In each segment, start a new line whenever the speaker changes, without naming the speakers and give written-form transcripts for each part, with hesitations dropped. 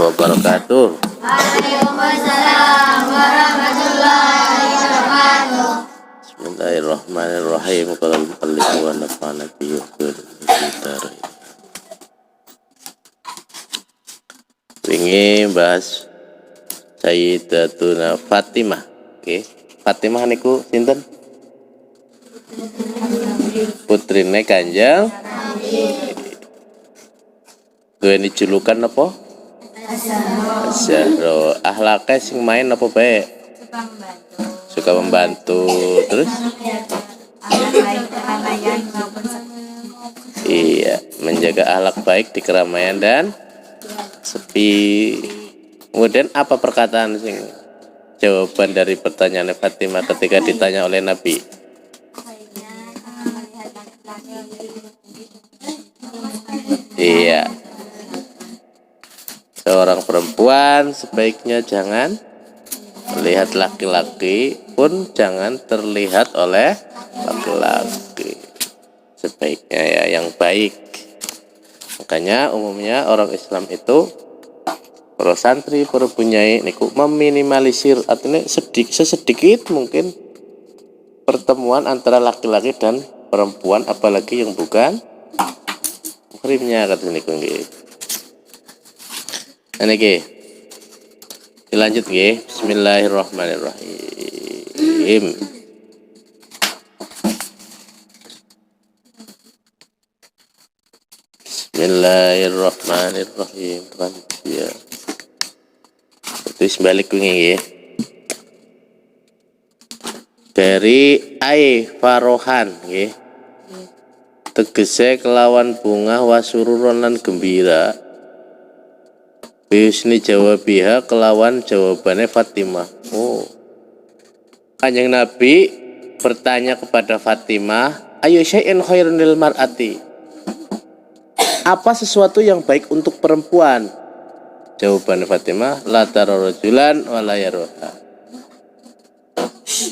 wabarakatuh.
Waalaikumsalam warahmatullahi wabarakatuh.
Bismillahirrahmanirrahim. Qala al-muallif wa nafa'ana bihi wa bihi. Wingi bahas Sayyidatuna Fatimah. Oke. Fatimah niku sinten? Putrine Kanjeng duweni julukan apa? Zahra. Akhlake sing main apa bae? Suka membantu. Terus? Iya, menjaga akhlak baik di keramaian dan sepi. Kemudian apa perkataan sing jawaban dari pertanyaan Fatimah ketika ditanya oleh Nabi? Iya. Seorang perempuan sebaiknya jangan melihat laki-laki, pun jangan terlihat oleh laki-laki. Sebaiknya ya yang baik. Makanya umumnya orang Islam itu, para santri, para bunyai niku meminimalisir, artinya sesedikit mungkin pertemuan antara laki-laki dan perempuan, apalagi yang bukan muhrimnya, kata niku nggih. Niki dilanjut nggih. Bismillahirrahmanirrahim. Bismillahirrahmanirrahim. Ya. Terus balik nggih. Dari ai farohan nggih. Tegese kelawan bunga wasururon lan gembira. Bisni jawabiha kelawan jawabannya Fatimah. Oh. Kanjeng Nabi bertanya kepada Fatimah, ayu syai'in khairun lil mar'ati. Apa sesuatu yang baik untuk perempuan? Jawaban Fatimah, la tara rajulan wa la yaruha.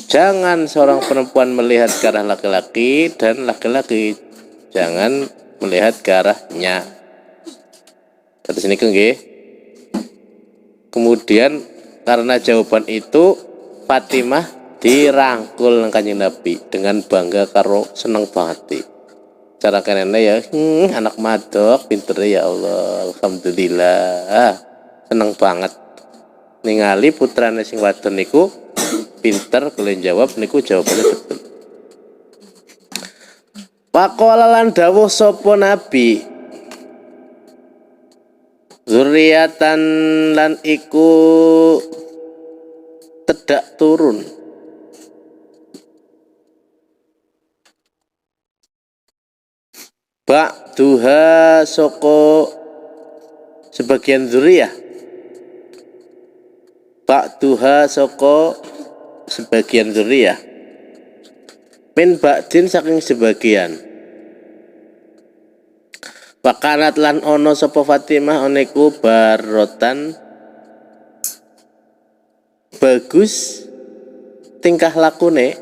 Jangan seorang perempuan melihat ke arah laki-laki dan laki-laki jangan melihat ke arahnya. Kata sini nggih. Kemudian karena jawaban itu Fatimah dirangkul nang Kanjeng Nabi dengan bangga karo seneng banget. Cara kenene ya, anak madok pinter ya Allah, alhamdulillah. Seneng banget ningali putrane sing wadon niku pinter kalian jawab niku jawabannya betul. Faqala lan dawuh sapa Nabi, zuriatan lan iku tedak turun. Ba'duha soko sebagian zuriyah. Ba'duha soko sebagian zuriyah. Min ba'din saking sebagian. Wakanat lan ono sapa Fatimah oneku barotan bagus tingkah lakune,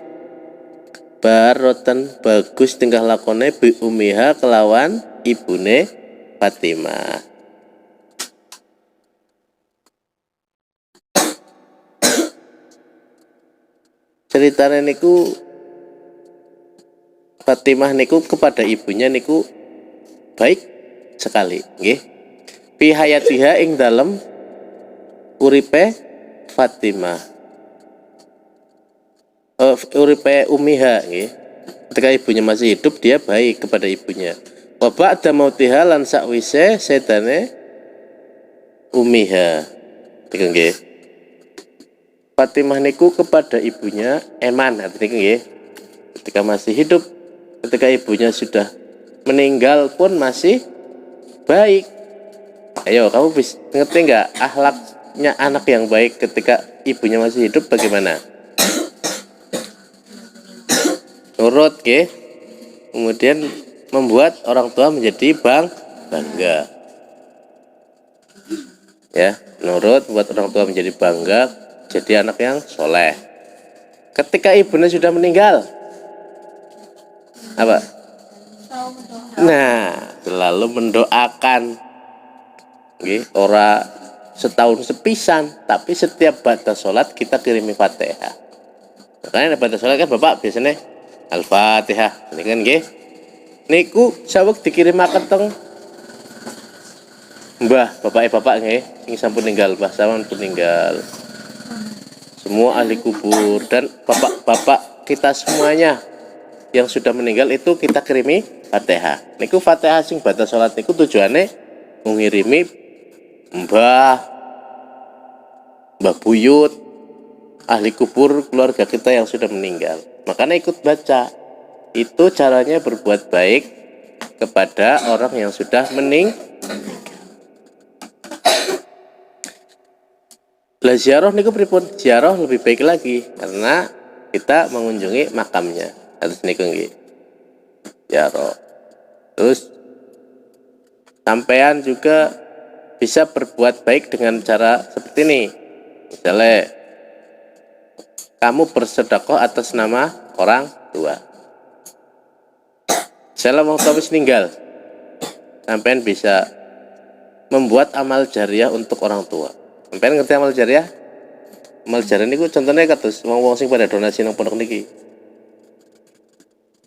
barotan bagus tingkah lakune bi umiha kelawan ibune Fatimah. Ceritanya niku Fatimah niku kepada ibunya niku baik sekali, nggih. Fi hayatiha ing dalem uripe Fatimah. Uripe umiha nggih. Ketika ibunya masih hidup dia baik kepada ibunya. Wa ba'da mautiha lan sakwise sedane umiha. Niku nggih. Fatimah niku kepada ibunya eman, artinya nggih. Ketika masih hidup, ketika ibunya sudah meninggal pun masih baik. Ayo, kamu bisa ngerti nggak akhlaknya anak yang baik ketika ibunya masih hidup bagaimana? Nurut, ke? Kemudian membuat orang tua menjadi bangga. Ya, nurut buat orang tua menjadi bangga, jadi anak yang soleh. Ketika ibunya sudah meninggal, apa? Nah, selalu mendoakan, ora setahun sepisan, tapi setiap ba'da sholat kita kirimi Fatihah. Makanya ba'da sholat kan Bapak biasanya Al-Fatihah. Ini kan nggih. Niku saweg dikirimaken teng Mbah, bapak nggih, sing sampun ninggal, Mbah sampun meninggal. Semua ahli kubur dan bapak-bapak kita semuanya yang sudah meninggal itu kita kirimi Fatihah. Niku Fatihah sing ba'da sholat niku tujuannya ngirimi Mbah Buyut, ahli kubur keluarga kita yang sudah meninggal. Makanya ikut baca. Itu caranya berbuat baik kepada orang yang sudah meninggal. Lah ziarah niku pripun? Ziarah lebih baik lagi karena kita mengunjungi makamnya. Harus niku nggih. Ziarah. Terus sampean juga bisa berbuat baik dengan cara seperti ini. Misalnya kamu bersedekah atas nama orang tua. Misalnya wong tua wis ninggal, sampean bisa membuat amal jariah untuk orang tua. Sampean ngerti amal jariah? Amal jariah niku contohnya kados wong-wong sing pada donasi nang pondok niki.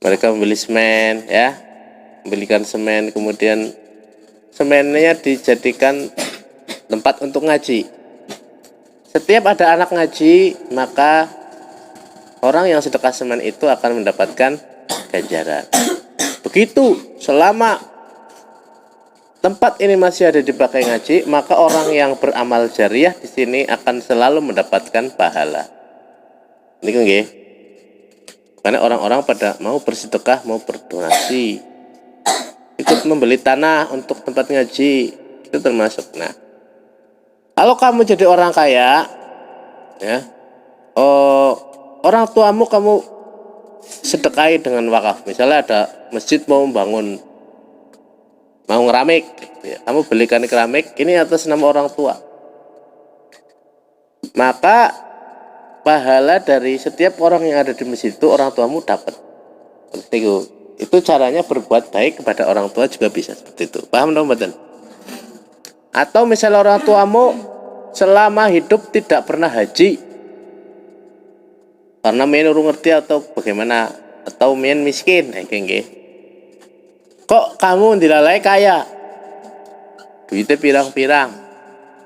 Mereka membeli semen ya, membelikan semen, kemudian semennya dijadikan tempat untuk ngaji. Setiap ada anak ngaji, maka orang yang sedekah semen itu akan mendapatkan ganjaran. Begitu selama tempat ini masih ada dipakai ngaji, maka orang yang beramal jariah di sini akan selalu mendapatkan pahala. Ini kan nggih. Karena orang-orang pada mau bersedekah, mau berdonasi, ikut membeli tanah untuk tempat ngaji, itu termasuk. Nah, kalau kamu jadi orang kaya, ya, orang tuamu kamu sedekahi dengan wakaf. Misalnya ada masjid mau membangun, mau ngeramik, ya, kamu belikan keramik ini atas nama orang tua. Maka pahala dari setiap orang yang ada di masjid itu orang tuamu dapat. Itu caranya berbuat baik kepada orang tua juga bisa seperti itu. Paham dong mboten? Atau misalnya orang tuamu selama hidup tidak pernah haji karena main urung ngerti atau bagaimana, atau main miskin, kok kamu dilalai kaya, duitnya pirang-pirang,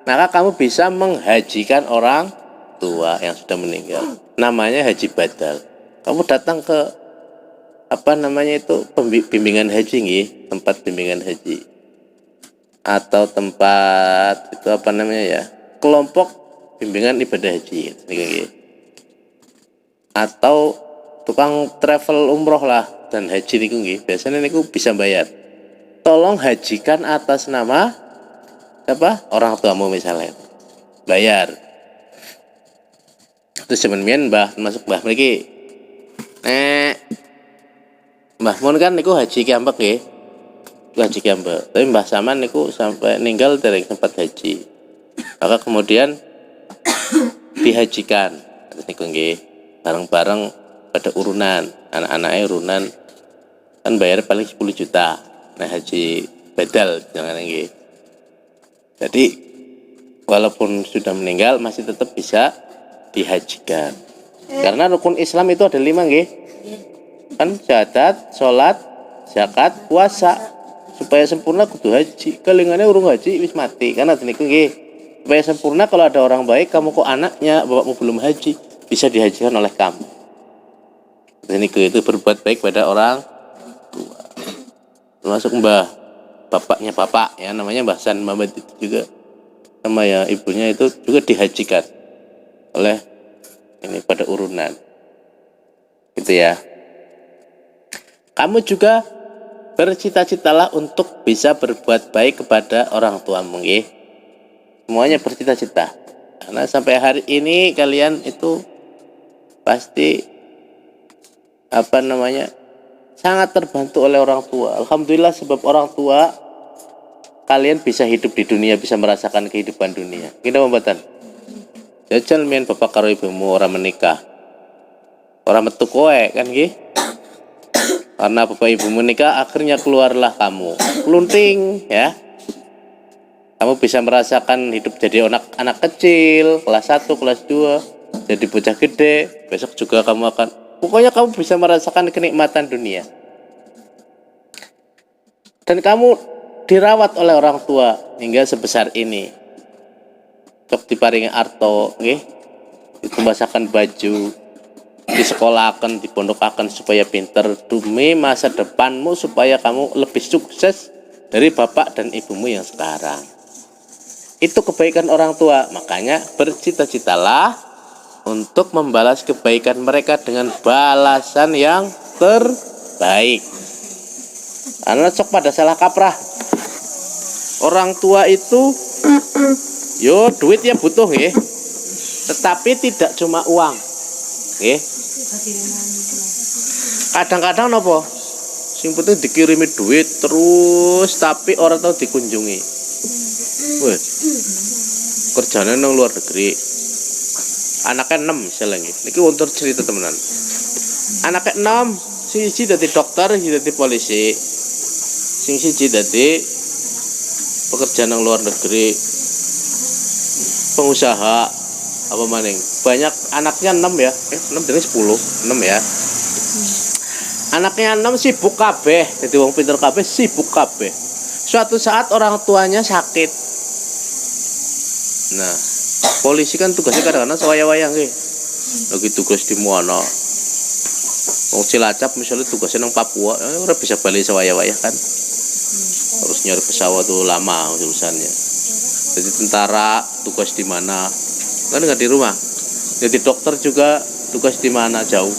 maka kamu bisa menghajikan orang tua yang sudah meninggal. Namanya haji badal. Kamu datang ke bimbingan haji nggih, tempat bimbingan haji. Atau tempat itu kelompok bimbingan ibadah haji nggih. Atau tukang travel umroh lah dan haji niku nggih. Biasanya niku bisa bayar. Tolong hajikan atas nama orang tuamu misalnya. Bayar. Terus semen masuk mbah mriki. Mbah mun kan niku haji kiambek nggih. Haji kiambek. Tapi mbah Saman niku sampai ninggal dereng sempat haji. Maka kemudian dihajikan. Terus niku nggih. Bareng-bareng pada urunan, anak-anaknya urunan kan bayar paling 10 juta. Nah haji badal jangan nggih. Jadi walaupun sudah meninggal masih tetap bisa dihajikan. Karena rukun Islam itu ada 5 nggih. Kan syahadat, sholat, zakat, puasa. Supaya sempurna kudu haji. Kelingane urung haji wis mati. Karena niku nggih. Supaya sempurna kalau ada orang baik, kamu kok anaknya, bapakmu belum haji, bisa dihajikan oleh kamu. Dan itu berbuat baik pada orang tua. Termasuk bapaknya bapak ya, namanya Mbah San Muhammad itu juga sama ya, ibunya itu juga dihajikan oleh ini pada urunan. Gitu ya. Kamu juga bercita-citalah untuk bisa berbuat baik kepada orang tuamu nggih. Semuanya bercita-cita. Karena sampai hari ini kalian itu pasti sangat terbantu oleh orang tua. Alhamdulillah sebab orang tua kalian bisa hidup di dunia, bisa merasakan kehidupan dunia. Kita membatan. Jajal mien bapak karo ibumu orang menikah. Orang metu kowe kan nggih? Karena bapak ibu menikah akhirnya keluarlah kamu. Kelunting ya. Kamu bisa merasakan hidup jadi anak kecil, kelas 1, kelas 2, jadi bocah gede. Besok juga kamu akan, pokoknya kamu bisa merasakan kenikmatan dunia. Dan kamu dirawat oleh orang tua hingga sebesar ini. Cok diparingi arto, nggih. Ditumbasakan baju, disekolahkan, dipondokaken supaya pinter demi masa depanmu, supaya kamu lebih sukses dari bapak dan ibumu yang sekarang. Itu kebaikan orang tua. Makanya bercita-citalah untuk membalas kebaikan mereka dengan balasan yang terbaik. Karena sok pada salah kaprah. Orang tua itu yo duit ya butuh nggih. Tetapi tidak cuma uang. Nggih. Kadang-kadang napa? Sing penting dikirimi duit terus tapi orang tahu dikunjungi. Wih, kerjanya nang luar negeri. Anaknya 6 misalnya niki wonten cerita temenan. Anaknya 6, siji dadi dokter, siji dadi polisi. Sing siji dadi pekerja nang luar negeri. Pengusaha apa maning. Banyak anaknya 6 ya. 6 dari 10, 6 ya. Anaknya 6 sibuk kabeh, dadi wong pinter kabeh, sibuk kabeh. Suatu saat orang tuanya sakit. Nah, polisi kan tugasnya kadang-kadang sewaya-waya nggih. Lagi tugas di mana? Wong Cilacap misalnya tugasnya nang Papua, ora bisa balik sewaya-waya kan. Harus nyari pesawat tuh lama urusannya. Jadi tentara tugas di mana? Kan enggak di rumah. Jadi dokter juga tugas di mana jauh.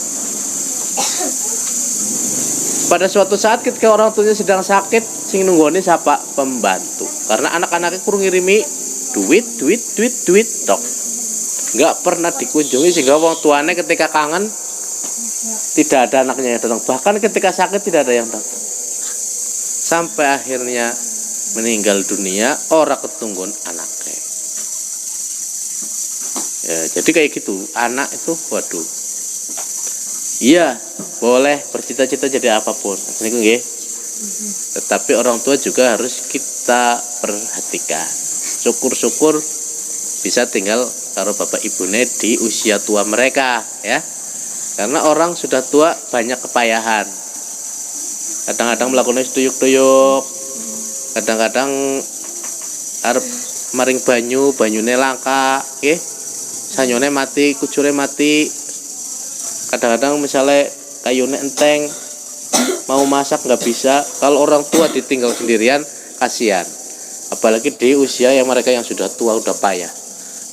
Pada suatu saat ketika orang tuanya sedang sakit, sing nunggone siapa? Pembantu. Karena anak-anaknya kurang ngirimi duit tok. Enggak pernah dikunjungi sehingga wong tuane ketika kangen tidak ada anaknya yang datang. Bahkan ketika sakit tidak ada yang datang. Sampai akhirnya meninggal dunia, orang ketunggun anaknya. Ya, jadi kayak gitu. Anak itu waduh. Iya, boleh bercita-cita jadi apapun. Niku nggih. Tetapi orang tua juga harus kita perhatikan. Syukur-syukur bisa tinggal karo bapak ibune di usia tua mereka ya. Karena orang sudah tua banyak kepayahan. Kadang-kadang melakukan tuyuk-tuyuk. Kadang-kadang arep maring banyune langka, nggih. Sanyone mati, kucure mati. Kadang-kadang misalnya kayune enteng, mau masak nggak bisa. Kalau orang tua ditinggal sendirian, kasihan. Apalagi di usia yang mereka yang sudah tua, udah payah.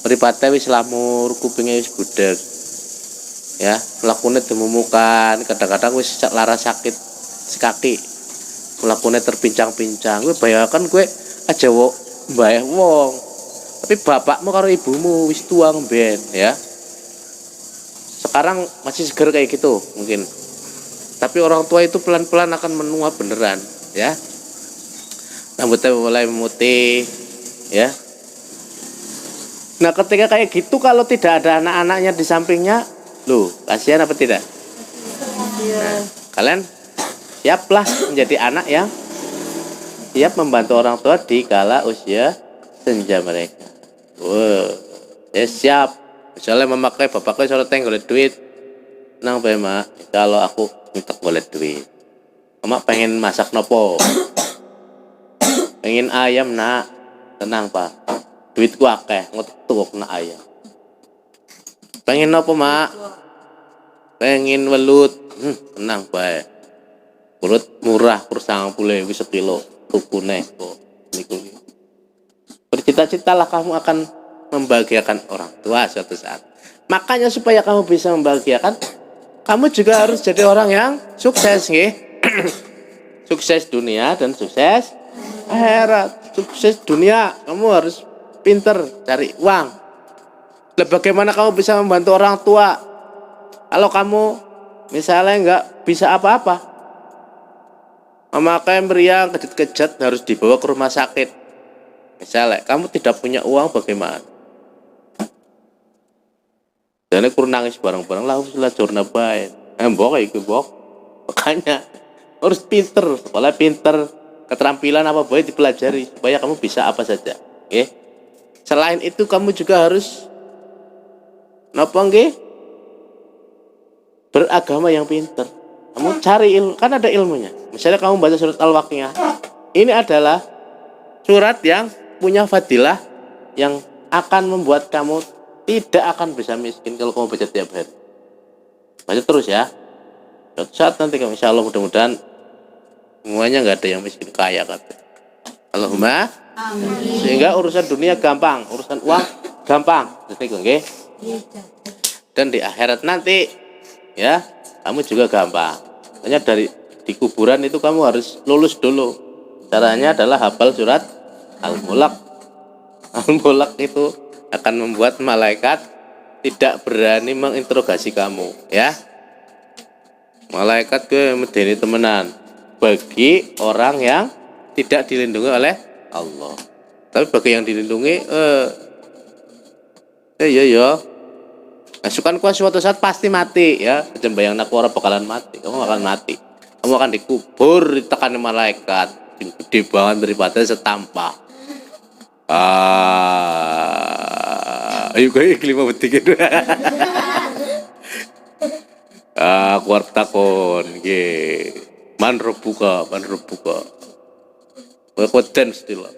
Mripate wis lamur, kupinge wis budeg. Ya, mlakune demumukan, kadang-kadang wis lara sakit sekaki. Mlakune terpincang-pincang. Kowe bayangkan kowe aja mbayah wong. Tapi bapakmu karo ibumu wis tua mben, ya. Sekarang masih seger kayak gitu mungkin. Tapi orang tua itu pelan-pelan akan menua beneran, ya. Rambutnya mulai memutih, ya. Nah, ketika kayak gitu kalau tidak ada anak-anaknya di sampingnya, loh, kasihan apa tidak? Nah, kalian siaplah menjadi anak yang siap membantu orang tua di kala usia senja mereka. Wow, ya siap. Misalnya memakai bapaknya soal golek duit, nang bae mak. Kalau aku minta golek duit, mak pengen masak nopo? Pengen ayam nak, tenang pak. Duitku akeh, ngutuk nak ayam. Pengen nopo mak? Pengen welut, tenang bae. Urut murah, kur 90.000 sekilo, tukune kok. Niku. Bercita-citalah kamu akan membahagiakan orang tua suatu saat. Makanya supaya kamu bisa membahagiakan, kamu juga harus jadi orang yang sukses, nggih. Sukses dunia dan sukses akhirat. Sukses dunia, kamu harus pinter cari uang. Lah bagaimana kamu bisa membantu orang tua kalau kamu misalnya nggak bisa apa-apa? Memakai meriang kejut-kejut harus dibawa ke rumah sakit. Misalnya kamu tidak punya uang, bagaimana? Jadi kurang nangis bareng-bareng lah, usah jorna bae. Mbok iku mbok. Makanya harus pinter, sekolah pinter, keterampilan apa bae dipelajari supaya kamu bisa apa saja. Nggih. Selain itu kamu juga harus napa nggih? Beragama yang pintar. Kamu cari ilmu, kan ada ilmunya. Misalnya kamu baca surat Al-Waqiah. Ini adalah surat yang punya fadilah yang akan membuat kamu tidak akan bisa miskin kalau kamu baca tiap hari. Baca terus ya. Suatu saat nanti kamu insya Allah mudah-mudahan semuanya nggak ada yang miskin kaya kata. Allahumma amin. Sehingga urusan dunia gampang, urusan uang gampang. Nggih. Dan di akhirat nanti ya kamu juga gampang. Hanya di kuburan itu kamu harus lulus dulu. Caranya adalah hafal surat Al-Mulk. Al-Mulk itu akan membuat malaikat tidak berani menginterogasi kamu, ya. Malaikat ke medeni temenan bagi orang yang tidak dilindungi oleh Allah. Tapi bagi yang dilindungi ya. Masukan kuat suatu saat pasti mati ya. Jangan bayang nak orang bakalan mati. Kamu akan mati. Kamu akan dikubur ditekan malaikat. Gede banget daripada setampah. Ayo kayak kelima betik itu. Keluar takon. Man rebuka. Kekuatan istilah.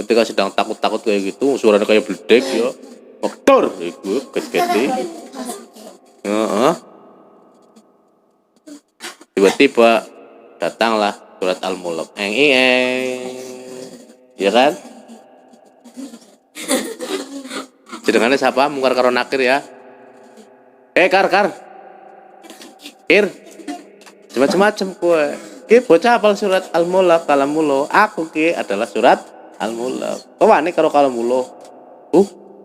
Ketika sedang takut-takut kayak gitu, suaranya kayak beledek ya. Dokter, itu kecil. Tiba-tiba datanglah surat Al-Mulk. Ya kan? Jenengannya siapa? Mungkar karo nakir ya. Kar. Ir. Macam-macam kowe. Ki bocah hafal surat Al-Mulk, kalamulo. Aku ki adalah surat Al-Mulk. Kok wani karo kalamulo?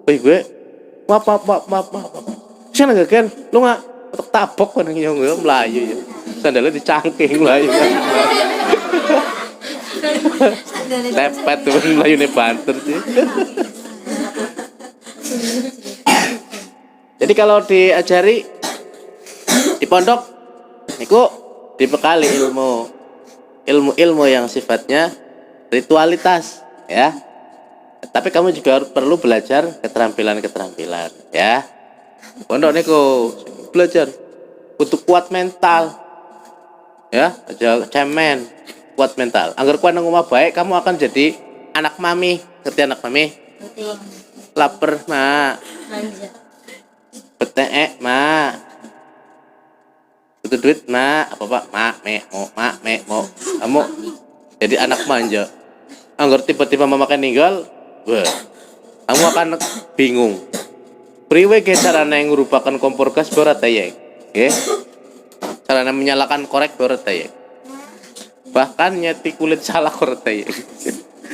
Gue. Maaf. Sana gak kan? Lu nggak tabok kan yang melayu ya. Sandalnya dicangking melayu. Tepet tuh melayu nih banter sih. Jadi kalau diajari di pondok, niku dibekali ilmu yang sifatnya ritualitas, ya. Tapi kamu juga perlu belajar keterampilan ya. Pondok niku belajar untuk kuat mental. Ya, aja cemen, kuat mental. Angger kuat nang omah baik, kamu akan jadi anak mami. Ngerti anak mami? Laper, Mak. Betek, Mak. Butuh duit, Mak. Apa, Pak? Mak, mau. Kamu jadi anak manja. Angger tiba-tiba mama ninggal, wah, kamu akan bingung. Priwe ge carane ngrupakan kompor gas ora tayeng. Nggih. Carane menyalakan korek ora tayeng. Bahkan nyeti kulit salah ora tayeng.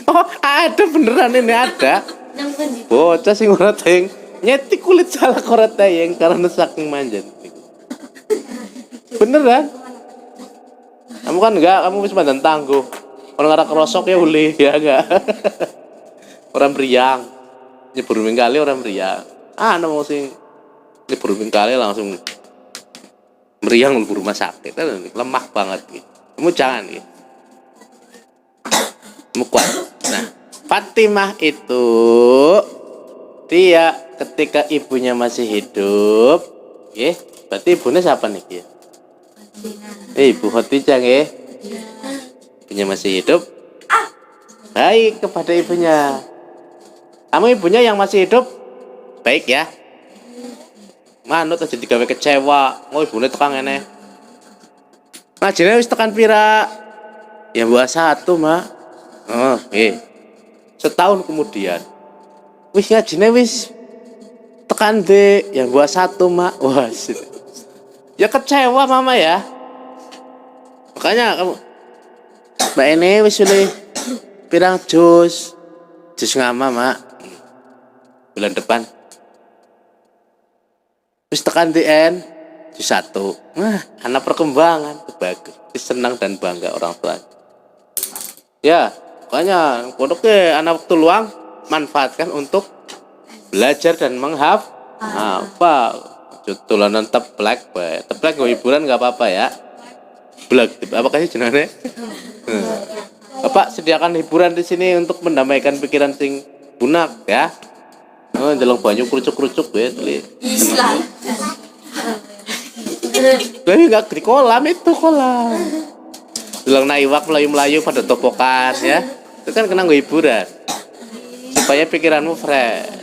Oh, ada beneran ini ada. Bocah sing ora tayeng nyeti kulit salah ora tayeng karena saking manjan. Beneran? Kamu kan enggak, kamu wis mandan tangguh. Orang arah kerosok ya uli, ya enggak. Orang meriang, nyebur mingkali orang meriang. Mau sing nyebur mingkali langsung meriang di rumah sakit. Lemah banget gitu. Kamu jangan gitu. Kamu kuat. Nah, Fatimah itu dia ketika ibunya masih hidup, berarti ibunya siapa nih? Ibu Khadijah nggih. Ibunya masih hidup. Baik kepada ibunya. Kamu ibunya yang masih hidup baik ya. Manut aja digawe kecewa. Mau ibunya tekan ngene. Ngajine wis tekan pira? Ya buah 1, Mak. Setahun kemudian. Wis ngajine wis tekan D, yang buah 1, Mak. Wah, ya kecewa mama ya. Makanya kamu Mbak ini wis sudah pirang jus ngama, Mak. Bulan depan wis tekan DN jus 1. Nah, anak perkembangan bagus. Senang dan bangga orang tua. Ya, makanya pondoknya anak waktu luang manfaatkan untuk belajar dan menghafal. Tulanan teplek gue hiburan nggak apa-apa ya. Blek, apa kasih jenenge? Bapak sediakan hiburan di sini untuk mendamaikan pikiran sing bunak ya. Oh, jeleng banyu kerucuk-kerucuk ya,
Islam.
Tapi enggak di kolam itu kolam. Jeleng naiwak melayu-melayu pada topokan ya. Itu kan kena hiburan. Supaya pikiranmu fresh.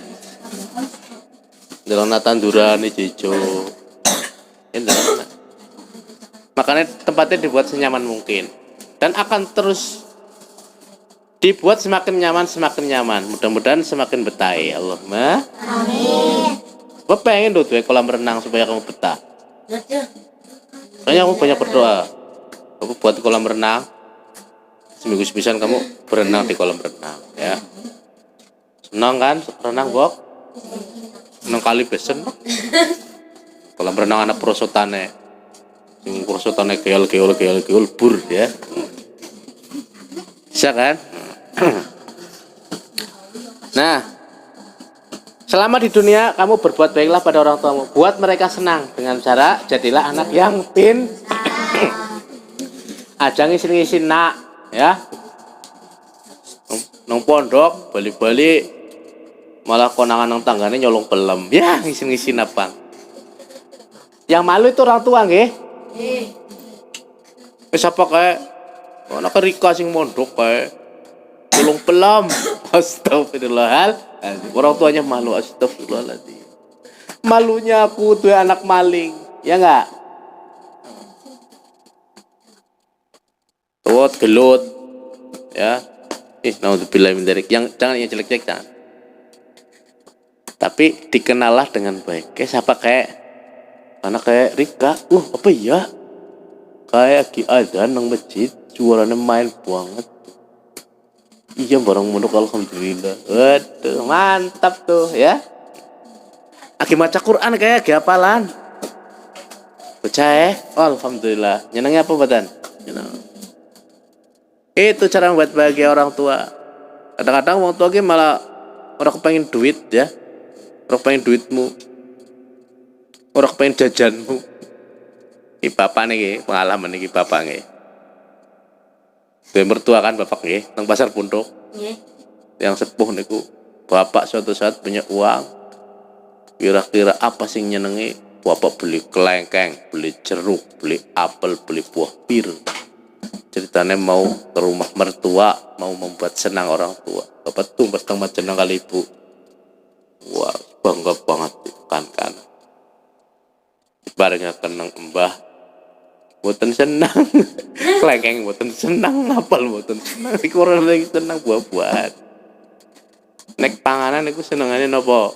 Jeleng tanduran hijau. Ya, makanya tempatnya dibuat senyaman mungkin dan akan terus dibuat semakin nyaman. Mudah-mudahan semakin betah. Allahumma
Amin.
Gue pengen tuh kolam renang supaya kamu betah. Kayaknya aku banyak berdoa. Aku buat kolam renang. Seminggu sepisan kamu berenang di kolam renang ya. Senang kan renang, Bok? Senang kali besen. Kolam renang anak prosotane. Sing prosotane geol bur ya. Bisa kan? Nah, selama di dunia kamu berbuat baiklah pada orang tuamu, buat mereka senang dengan cara jadilah anak yang aja ngisi-ngisi nak ya. Nang pondok bali-bali malah konangan nang tanggane nyolong pelem. Ya, ngisi-ngisi napang. Yang malu itu orang tua nggih. Wis apa kae? Ana Rika sing mondok kae. Nyolong pelem. Astagfirullahaladzim. Orang tuanya malu. Astagfirullahaladzim. Malunya aku tuh anak maling. Ya enggak? Tuwot gelut. Ya. Naudzubillah min dzalik. Yang jangan yang jelek-jelek jangan. Tapi dikenallah dengan baik. Kayak siapa kayak anak kayak Rika. Apa ya? Kayak lagi adzan nang masjid, suaranya main banget. Iya barang munuk alhamdulillah. Waduh, mantap tuh ya. Lagi maca Quran kayak lagi hafalan. Bocah alhamdulillah. Nyenengnya apa badan? Itu cara membuat bahagia orang tua. Kadang-kadang orang tua malah orang kepengen duit ya. Orang kepengen duitmu. Orang kepengen jajanmu. Ini bapak nih, pengalaman nih bapak nih. Dia mertua kan bapak nih, nang pasar punduk. Yang sepuh niku, bapak suatu saat punya uang. Kira-kira apa sih nyenengi? Bapak beli kelengkeng, beli jeruk, beli apel, beli buah pir. Ceritanya mau ke rumah mertua, mau membuat senang orang tua. Bapak tumbas tengah jenang kali ibu. Wah, bangga banget kan. Barengnya kenang mbah. Boten senang. Kelengkeng boten senang, apel boten senang. Iku ora lagi senang buah-buahan. Nek panganan iku senengane napa?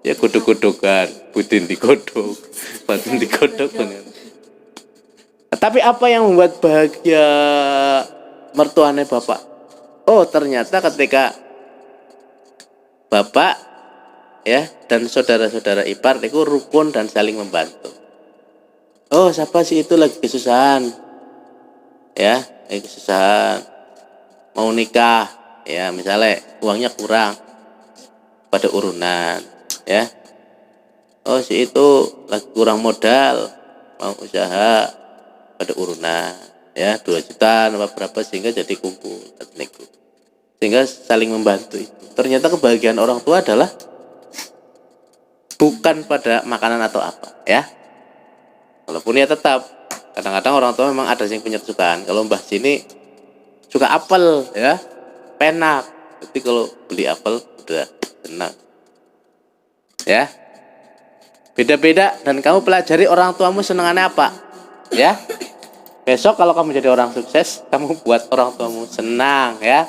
Ya godhog-godhogan, budin digodhog, batin digodhog bener. Tapi apa yang membuat bahagia mertuane bapak? Oh, ternyata ketika bapak ya dan saudara-saudara ipar itu rukun dan saling membantu. Oh, siapa sih itu lagi kesusahan? Ya, lagi kesusahan. Mau nikah, ya misalnya uangnya kurang pada urunan, ya. Oh, si itu lagi kurang modal, mau usaha pada urunan, ya 2 juta apa berapa sehingga jadi kumpul, sehingga saling membantu itu. Ternyata kebahagiaan orang tua adalah bukan pada makanan atau apa, ya. Walaupun ya tetap kadang-kadang orang tua memang ada yang punya kesukaan. Kalau mbah sini suka apel ya, penak. Jadi kalau beli apel udah senang. Ya. Beda-beda dan kamu pelajari orang tuamu senengannya apa. Ya. Besok kalau kamu jadi orang sukses, kamu buat orang tuamu senang ya.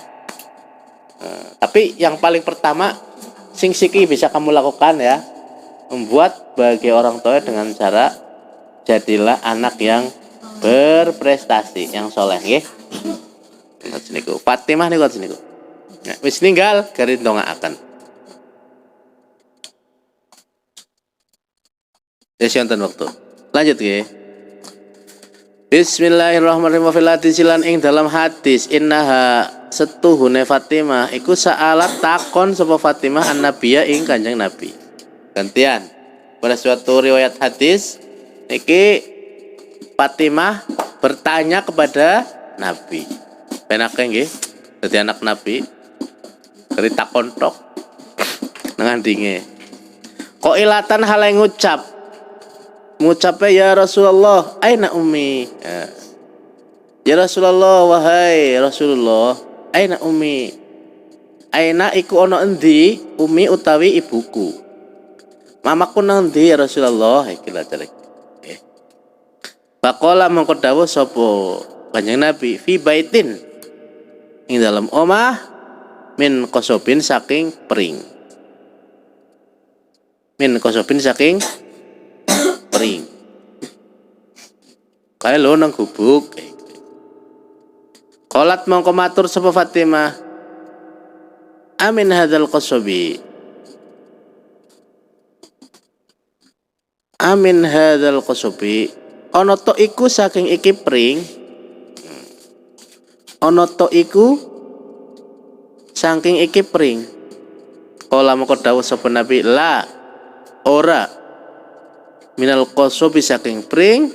Tapi yang paling pertama sing siki bisa kamu lakukan ya, membuat bahagia orang tua dengan cara jadilah anak yang berprestasi, yang soleh nggih. Ngoten niku. Fatimah niku ngoten niku. Nah, wis ninggal garis ndongaaken. Ya wonten waktu. Lanjut nggih. Bismillahirrahmanirrahim. Fil hadis lan ing dalam hadis innaha setuhune Fatimah iku sa'alat takon sapa Fatimah an-nabiyya ing Kanjeng Nabi. Gantian. Pada suatu riwayat hadis niki Fatimah bertanya kepada Nabi. penake nggih dadi anak nabi dari takon tok nang andinge kok ilatan hal yang ngucapnya ya Rasulullah aina ummi ya Rasulullah wahai Rasulullah aina ummi aina iku ono endi umi utawi ibuku mamaku nang endi ya Rasulullah iki lha jare Pakola mongko dawuh sapa Kanjeng Nabi fi baitin ing dalam omah min kosobin saking pring kaya lo nang gubuk kolat mongko matur sapa Fatimah amin hadzal kosobi ana to iku saking iki pring kala mongko dawuh sapa Nabi la ora minal qasobi saking pring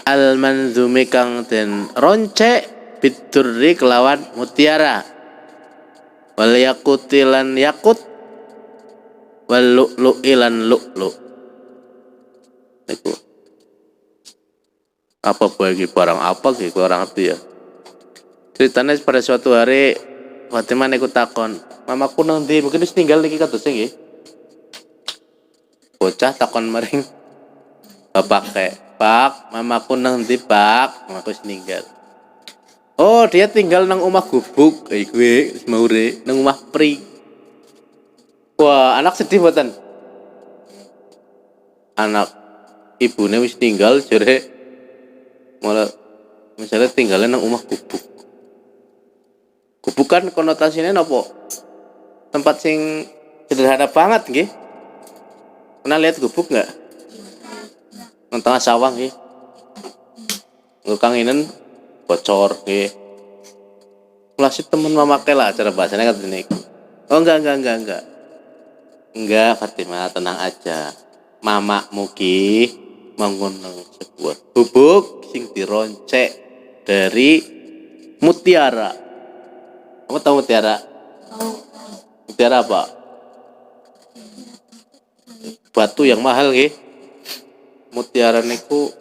al manzumi kang den roncek bidurri kelawan mutiara wal yakutilan yakut wal lu'lu'ilan lu'lu niku apa bagi barang apa gitu orang itu ya ceritanya pada suatu hari Fatimah niku takon mamaku nang ndi mungkin wis tinggal niki kados nggih bocah takon maring bapak pak mamaku nang ndi pak mamaku wis ninggal oh dia tinggal nang omah gubuk kuwi wis maure nang omah pri wah anak sedih mboten anak ibune wis tinggal jare malah misalnya tinggalnya nang omah gubuk kan konotasinya nopo tempat sing sederhana banget nggih pernah lihat gubuk nggak nang tengah sawah nggih ngukanginen bocor nggih mulasi temen mamakai lah cara bahasanya kata ini oh enggak Fatimah tenang aja mama mugi mengundang sebuah gubuk sing dironcek dari mutiara. Kamu tahu mutiara? Mutiara apa? Batu yang mahal nggih. Mutiara niku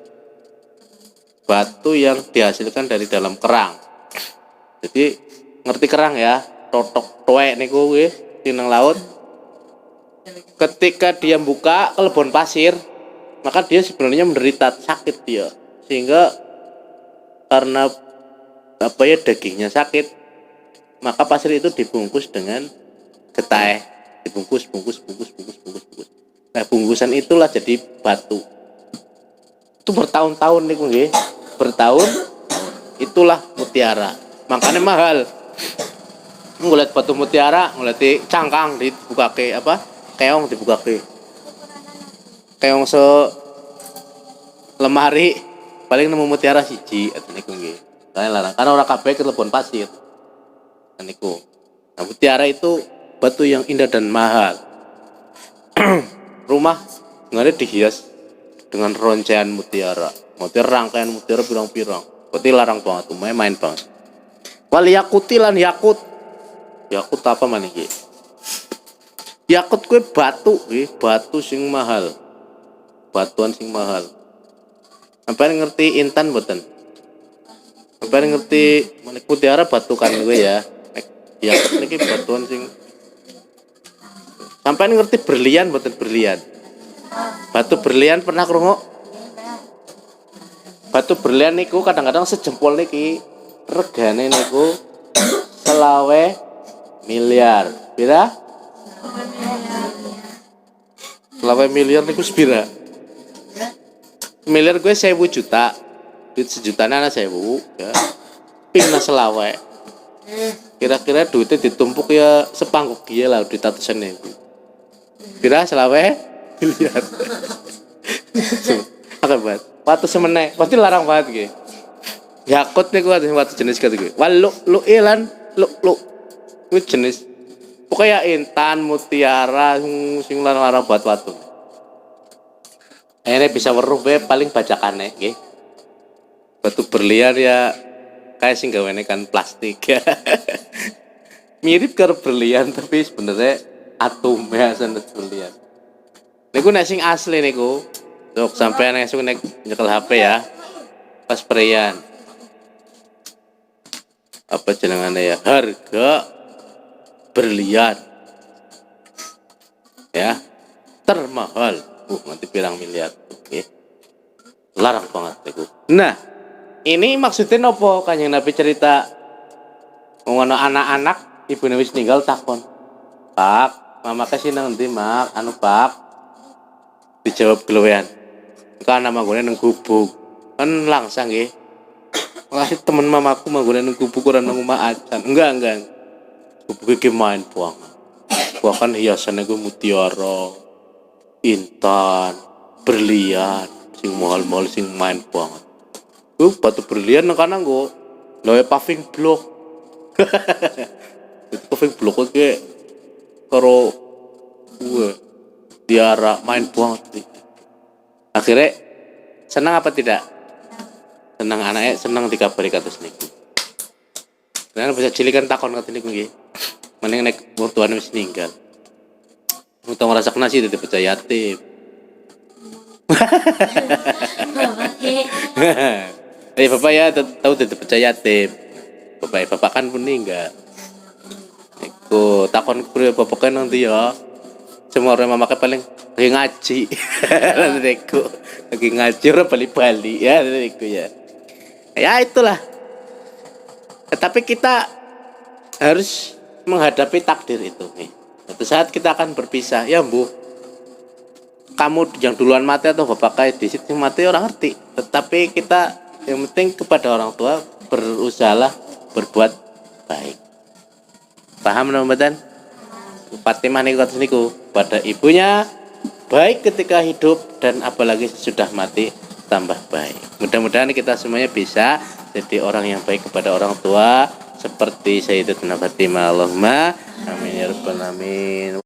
batu yang dihasilkan dari dalam kerang. Jadi ngerti kerang ya? Totok tuwek niku nggih di nang laut. Ketika dia buka kelebon pasir, maka dia sebenarnya menderita sakit dia. Sehingga karena dagingnya sakit, maka pasir itu dibungkus dengan getah, dibungkus. Nah, bungkusan itulah jadi batu. Itu bertahun-tahun niku nggih. Bertahun itulah mutiara. Makanya mahal. Ngeliat batu mutiara, ngeliat cangkang dibukake keong dibukake. Keong lemari paling nemu mutiara siji niku nggih. Karena ora kabeh kelebon pasir. Niku. Nah, mutiara itu batu yang indah dan mahal. Rumah nggak dihias dengan roncean mutiara. Rangkaian mutiara pirang-pirang. Berarti larang banget tuh, main banget. Wal yakutilan yakut. Yakut apa maniki? Yakut kue batu, batu sing mahal. Batuan sing mahal. Sampai ngerti intan mboten? Sampai ngerti mutiara batu kan gue ya. Ya, ini batuan sing sampai ngerti berlian mboten berlian. Batu berlian pernah krungu? Batu berlian niku kadang-kadang sejempol niki regane niku 20 miliar. Pira? 20 miliar niku sepira? Miliar gue 1.000 juta. Duit sejutane ana 1.000 ya. Pina 20. Kira-kira duitnya ditumpuk ya sepangguk dia lah duit atusan niku. Kira 20 miliar. Akeh banget. Watu semene, pasti larang banget iki. Yakut niku watu jenis kata gue. Wal lu'ilan lu. Kuwi jenis pokoknya intan, mutiara sing larang buat watu. Ini bisa weruh be paling bacakane nggih. Batu berlian ya kayak sing gawane kan plastik. Mirip karo berlian tapi sebenarnya atomnya sanes berlian. Niku nek sing asli niku, sok sampean esuk nek nyekel HP ya. Pas berian. Apa jenengannya ya? Harga berlian. Ya. Termahal. Nanti pirang miliar. Oke. Larang banget niku. Nah, ini maksudnya nopo Kanjeng Nabi cerita ngono anak-anak ibune wis ninggal takon. Pak, mama kasih nang ndi, Mak? Anu, Pak. Dijawab gelewean. Kan nama gue nang gubuk. Kan langsang nggih. Ngasih temen mamaku manggone nang gubuk ora nang omah acan. Enggak. Gubuk iki main buang. Bahkan hiasannya gue mutiara, intan, berlian, sing mahal-mahal sing main banget. Batu berlian nang kanan gue. Lawe paving block. Itu paving block iki karo gue biara main banget. Akhirnya senang apa tidak? Senang anaknya, senang dikabari kados niku. Karena bisa cilikan takon kados niku nggih. Mending nek mertuane wis ninggal. Utang rasak nasi dadi pecah yatim. Bapak ya tahu dadi pecah yatim. Bapak kan pun ninggal. Iku takon kuwi bapak kan nang ndi ya? Semua orang memakai paling lagi ngaji. Nantiku lagi ngaji orang bali-bali ya nantiku ya. Ya itulah. Tapi kita harus menghadapi takdir itu nih. Suatu saat kita akan berpisah. Ya Bu, kamu yang duluan mati atau bapak kayak di situ mati orang ngerti. Tetapi kita yang penting kepada orang tua berusahalah berbuat baik. Paham teman-teman? Fatimah niku pada ibunya baik ketika hidup dan apalagi sesudah mati tambah baik. Mudah-mudahan kita semuanya bisa jadi orang yang baik kepada orang tua seperti Sayyidatuna Fatimah. Allahumma amin ya rabbal alamin.